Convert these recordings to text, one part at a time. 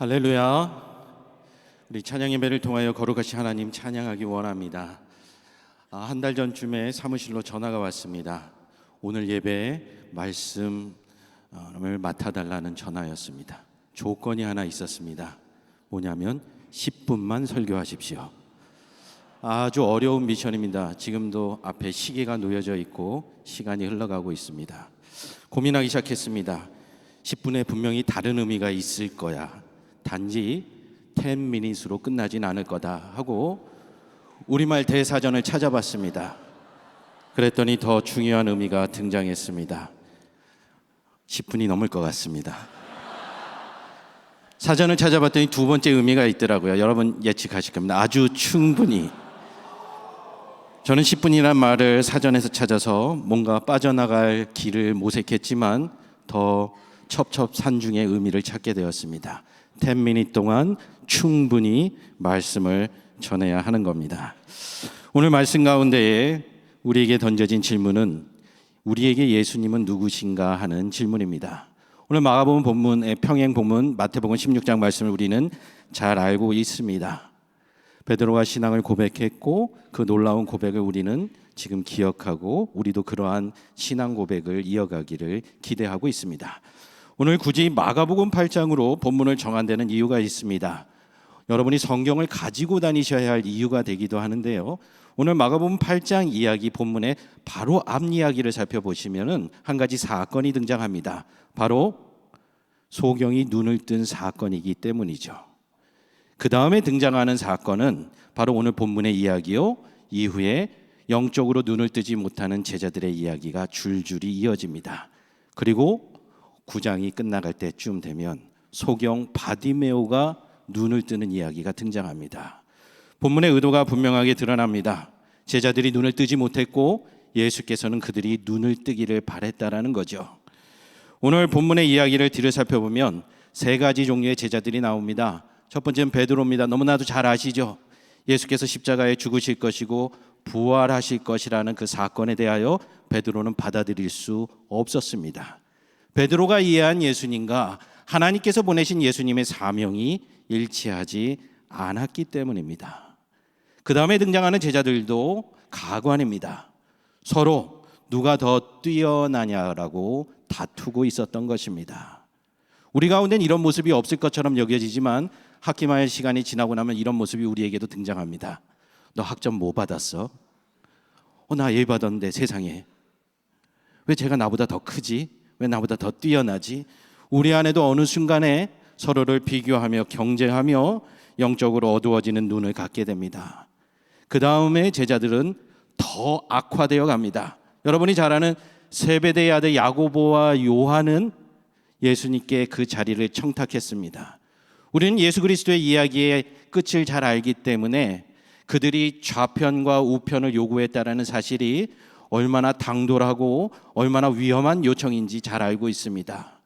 할렐루야. 우리 찬양 예배를 통하여 거룩하신 하나님 찬양하기 원합니다. 한 달 전쯤에 사무실로 전화가 왔습니다. 오늘 예배에 말씀을 맡아달라는 전화였습니다. 조건이 하나 있었습니다. 뭐냐면 10분만 설교하십시오. 아주 어려운 미션입니다. 지금도 앞에 시계가 놓여져 있고 시간이 흘러가고 있습니다. 고민하기 시작했습니다. 10분에 분명히 다른 의미가 있을 거야. 단지 10minutes로 끝나진 않을 거다 하고 우리말 대사전을 찾아봤습니다. 그랬더니 더 중요한 의미가 등장했습니다. 10분이 넘을 것 같습니다. 사전을 찾아봤더니 두 번째 의미가 있더라고요. 여러분 예측하실 겁니다. 아주 충분히. 저는 10분이라는 말을 사전에서 찾아서 뭔가 빠져나갈 길을 모색했지만 더 첩첩산중의 의미를 찾게 되었습니다. 10minutes 동안 충분히 말씀을 전해야 하는 겁니다. 오늘 말씀 가운데에 우리에게 던져진 질문은 우리에게 예수님은 누구신가 하는 질문입니다. 오늘 마가복음 본문의 평행 본문 마태복음 16장 말씀을 우리는 잘 알고 있습니다. 베드로가 신앙을 고백했고 그 놀라운 고백을 우리는 지금 기억하고 우리도 그러한 신앙 고백을 이어가기를 기대하고 있습니다. 오늘 굳이 마가복음 8장으로 본문을 정한 데는 이유가 있습니다. 여러분이 성경을 가지고 다니셔야 할 이유가 되기도 하는데요. 오늘 마가복음 8장 이야기 본문의 바로 앞 이야기를 살펴보시면 한 가지 사건이 등장합니다. 바로 소경이 눈을 뜬 사건이기 때문이죠. 그 다음에 등장하는 사건은 바로 오늘 본문의 이야기요. 이후에 영적으로 눈을 뜨지 못하는 제자들의 이야기가 줄줄이 이어집니다. 그리고 9장이 끝나갈 때쯤 되면 소경 바디메오가 눈을 뜨는 이야기가 등장합니다. 본문의 의도가 분명하게 드러납니다. 제자들이 눈을 뜨지 못했고 예수께서는 그들이 눈을 뜨기를 바랬다라는 거죠. 오늘 본문의 이야기를 뒤를 살펴보면 세 가지 종류의 제자들이 나옵니다. 첫 번째는 베드로입니다. 너무나도 잘 아시죠? 예수께서 십자가에 죽으실 것이고 부활하실 것이라는 그 사건에 대하여 베드로는 받아들일 수 없었습니다. 베드로가 이해한 예수님과 하나님께서 보내신 예수님의 사명이 일치하지 않았기 때문입니다. 그 다음에 등장하는 제자들도 가관입니다. 서로 누가 더 뛰어나냐라고 다투고 있었던 것입니다. 우리 가운데는 이런 모습이 없을 것처럼 여겨지지만 학기말 시간이 지나고 나면 이런 모습이 우리에게도 등장합니다. 너 학점 뭐 받았어? 나 예의 받았는데 세상에 왜 쟤가 나보다 더 크지? 왜 나보다 더 뛰어나지? 우리 안에도 어느 순간에 서로를 비교하며 경쟁하며 영적으로 어두워지는 눈을 갖게 됩니다. 그 다음에 제자들은 더 악화되어 갑니다. 여러분이 잘 아는 세베대의 아들 야고보와 요한은 예수님께 그 자리를 청탁했습니다. 우리는 예수 그리스도의 이야기의 끝을 잘 알기 때문에 그들이 좌편과 우편을 요구했다라는 사실이 얼마나 당돌하고 얼마나 위험한 요청인지 잘 알고 있습니다.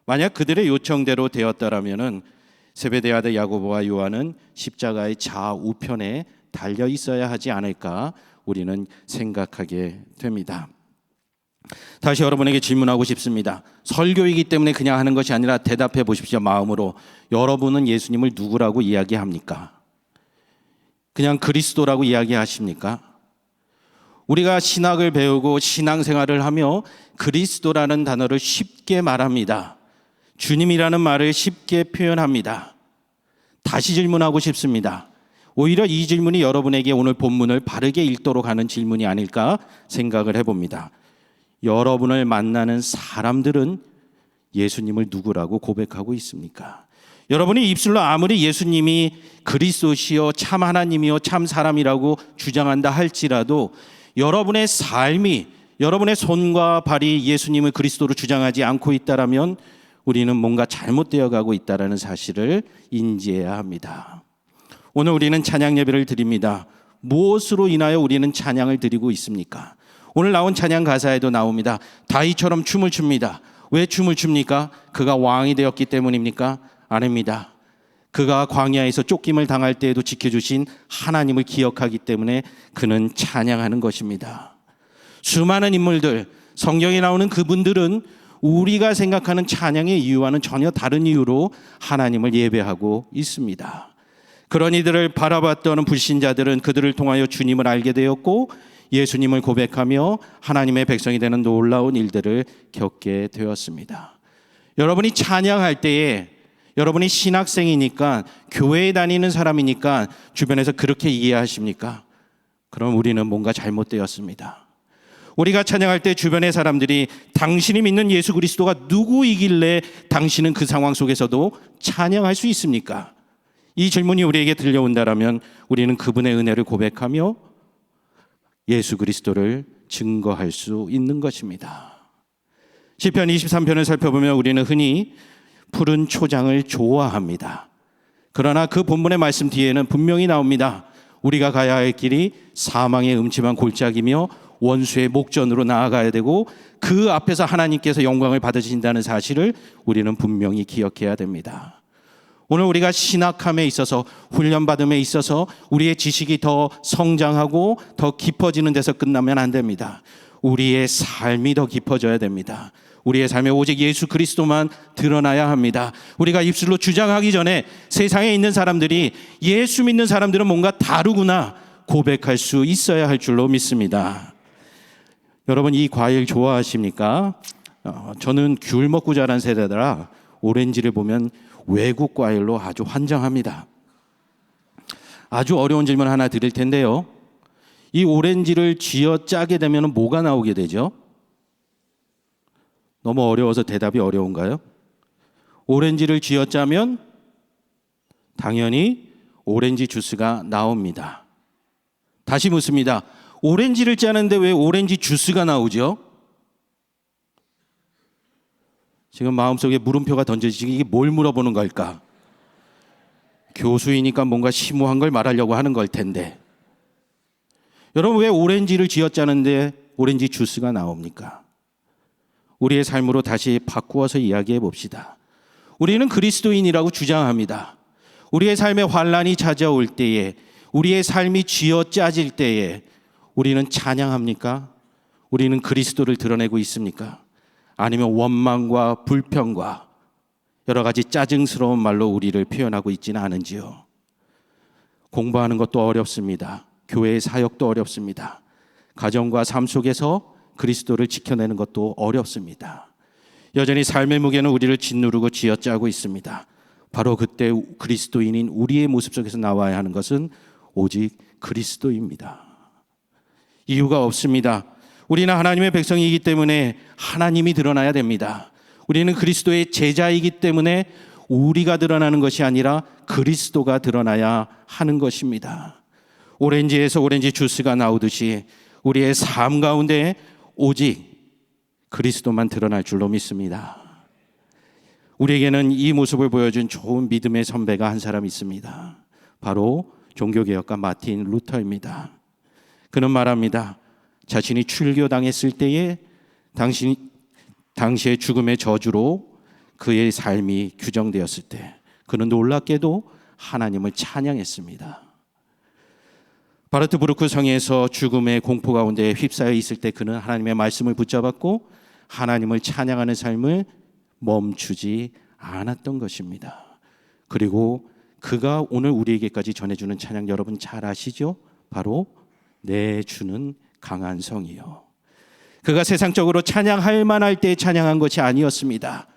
만약 그들의 요청대로 되었다라면은 세베대의 아들 야고보와 요한은 십자가의 좌우편에 달려 있어야 하지 않을까 우리는 생각하게 됩니다. 다시 여러분에게 질문하고 싶습니다. 설교이기 때문에 그냥 하는 것이 아니라 대답해 보십시오. 마음으로. 여러분은 예수님을 누구라고 이야기합니까? 그냥 그리스도라고 이야기하십니까? 우리가 신학을 배우고 신앙생활을 하며 그리스도라는 단어를 쉽게 말합니다. 주님이라는 말을 쉽게 표현합니다. 다시 질문하고 싶습니다. 오히려 이 질문이 여러분에게 오늘 본문을 바르게 읽도록 하는 질문이 아닐까 생각을 해봅니다. 여러분을 만나는 사람들은 예수님을 누구라고 고백하고 있습니까? 여러분이 입술로 아무리 예수님이 그리스도시요 참 하나님이요 참 사람이라고 주장한다 할지라도 여러분의 삶이 여러분의 손과 발이 예수님을 그리스도로 주장하지 않고 있다라면 우리는 뭔가 잘못되어 가고 있다라는 사실을 인지해야 합니다. 오늘 우리는 찬양 예배를 드립니다. 무엇으로 인하여 우리는 찬양을 드리고 있습니까? 오늘 나온 찬양 가사에도 나옵니다. 다윗처럼 춤을 춥니다. 왜 춤을 춥니까? 그가 왕이 되었기 때문입니까? 아닙니다. 그가 광야에서 쫓김을 당할 때에도 지켜주신 하나님을 기억하기 때문에 그는 찬양하는 것입니다. 수많은 인물들, 성경에 나오는 그분들은 우리가 생각하는 찬양의 이유와는 전혀 다른 이유로 하나님을 예배하고 있습니다. 그런 이들을 바라봤던 불신자들은 그들을 통하여 주님을 알게 되었고 예수님을 고백하며 하나님의 백성이 되는 놀라운 일들을 겪게 되었습니다. 여러분이 찬양할 때에 여러분이 신학생이니까 교회에 다니는 사람이니까 주변에서 그렇게 이해하십니까? 그럼 우리는 뭔가 잘못되었습니다. 우리가 찬양할 때 주변의 사람들이 당신이 믿는 예수 그리스도가 누구이길래 당신은 그 상황 속에서도 찬양할 수 있습니까? 이 질문이 우리에게 들려온다면 우리는 그분의 은혜를 고백하며 예수 그리스도를 증거할 수 있는 것입니다. 시편 23편을 살펴보면 우리는 흔히 푸른 초장을 좋아합니다. 그러나 그 본문의 말씀 뒤에는 분명히 나옵니다. 우리가 가야 할 길이 사망의 음침한 골짜기며 원수의 목전으로 나아가야 되고 그 앞에서 하나님께서 영광을 받으신다는 사실을 우리는 분명히 기억해야 됩니다. 오늘 우리가 신학함에 있어서 훈련받음에 있어서 우리의 지식이 더 성장하고 더 깊어지는 데서 끝나면 안 됩니다. 우리의 삶이 더 깊어져야 됩니다. 우리의 삶에 오직 예수 그리스도만 드러나야 합니다. 우리가 입술로 주장하기 전에 세상에 있는 사람들이 예수 믿는 사람들은 뭔가 다르구나 고백할 수 있어야 할 줄로 믿습니다. 여러분 이 과일 좋아하십니까? 저는 귤 먹고 자란 세대라 오렌지를 보면 외국 과일로 아주 환장합니다. 아주 어려운 질문 하나 드릴 텐데요. 이 오렌지를 쥐어 짜게 되면 뭐가 나오게 되죠? 너무 어려워서 대답이 어려운가요? 오렌지를 쥐어 짜면 당연히 오렌지 주스가 나옵니다. 다시 묻습니다. 오렌지를 짜는데 왜 오렌지 주스가 나오죠? 지금 마음속에 물음표가 던져지기 이게 뭘 물어보는 걸까? 교수이니까 뭔가 심오한 걸 말하려고 하는 걸 텐데. 여러분 왜 오렌지를 쥐어 짜는데 오렌지 주스가 나옵니까? 우리의 삶으로 다시 바꾸어서 이야기해 봅시다. 우리는 그리스도인이라고 주장합니다. 우리의 삶에 환란이 찾아올 때에 우리의 삶이 쥐어 짜질 때에 우리는 찬양합니까? 우리는 그리스도를 드러내고 있습니까? 아니면 원망과 불평과 여러 가지 짜증스러운 말로 우리를 표현하고 있지는 않은지요? 공부하는 것도 어렵습니다. 교회의 사역도 어렵습니다. 가정과 삶 속에서 그리스도를 지켜내는 것도 어렵습니다. 여전히 삶의 무게는 우리를 짓누르고 쥐어짜고 있습니다. 바로 그때 그리스도인인 우리의 모습 속에서 나와야 하는 것은 오직 그리스도입니다. 이유가 없습니다. 우리는 하나님의 백성이기 때문에 하나님이 드러나야 됩니다. 우리는 그리스도의 제자이기 때문에 우리가 드러나는 것이 아니라 그리스도가 드러나야 하는 것입니다. 오렌지에서 오렌지 주스가 나오듯이 우리의 삶 가운데 오직 그리스도만 드러날 줄로 믿습니다. 우리에게는 이 모습을 보여준 좋은 믿음의 선배가 한 사람 있습니다. 바로 종교개혁가 마틴 루터입니다. 그는 말합니다. 자신이 출교당했을 때에 당시의 죽음의 저주로 그의 삶이 규정되었을 때 그는 놀랍게도 하나님을 찬양했습니다. 바르트부르크 성에서 죽음의 공포 가운데 휩싸여 있을 때 그는 하나님의 말씀을 붙잡았고 하나님을 찬양하는 삶을 멈추지 않았던 것입니다. 그리고 그가 오늘 우리에게까지 전해주는 찬양 여러분 잘 아시죠? 바로 내 주는 강한 성이요. 그가 세상적으로 찬양할 만할 때 찬양한 것이 아니었습니다.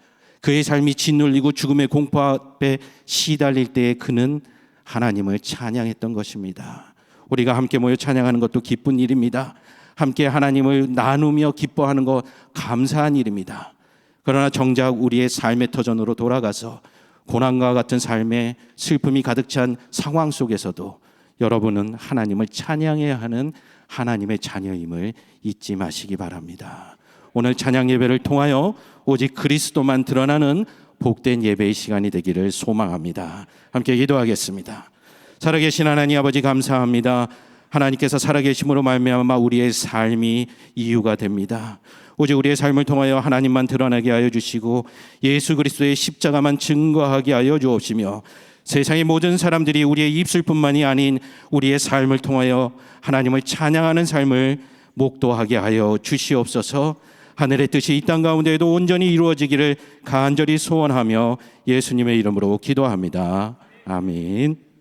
그의 삶이 짓눌리고 죽음의 공포 앞에 시달릴 때에 그는 하나님을 찬양했던 것입니다. 우리가 함께 모여 찬양하는 것도 기쁜 일입니다. 함께 하나님을 나누며 기뻐하는 것 감사한 일입니다. 그러나 정작 우리의 삶의 터전으로 돌아가서 고난과 같은 삶에 슬픔이 가득 찬 상황 속에서도 여러분은 하나님을 찬양해야 하는 하나님의 자녀임을 잊지 마시기 바랍니다. 오늘 찬양 예배를 통하여 오직 그리스도만 드러나는 복된 예배의 시간이 되기를 소망합니다. 함께 기도하겠습니다. 살아계신 하나님 아버지 감사합니다. 하나님께서 살아계심으로 말미암아 우리의 삶이 이유가 됩니다. 오직 우리의 삶을 통하여 하나님만 드러나게 하여 주시고 예수 그리스도의 십자가만 증거하게 하여 주옵시며 세상의 모든 사람들이 우리의 입술뿐만이 아닌 우리의 삶을 통하여 하나님을 찬양하는 삶을 목도하게 하여 주시옵소서. 하늘의 뜻이 이 땅 가운데에도 온전히 이루어지기를 간절히 소원하며 예수님의 이름으로 기도합니다. 아멘.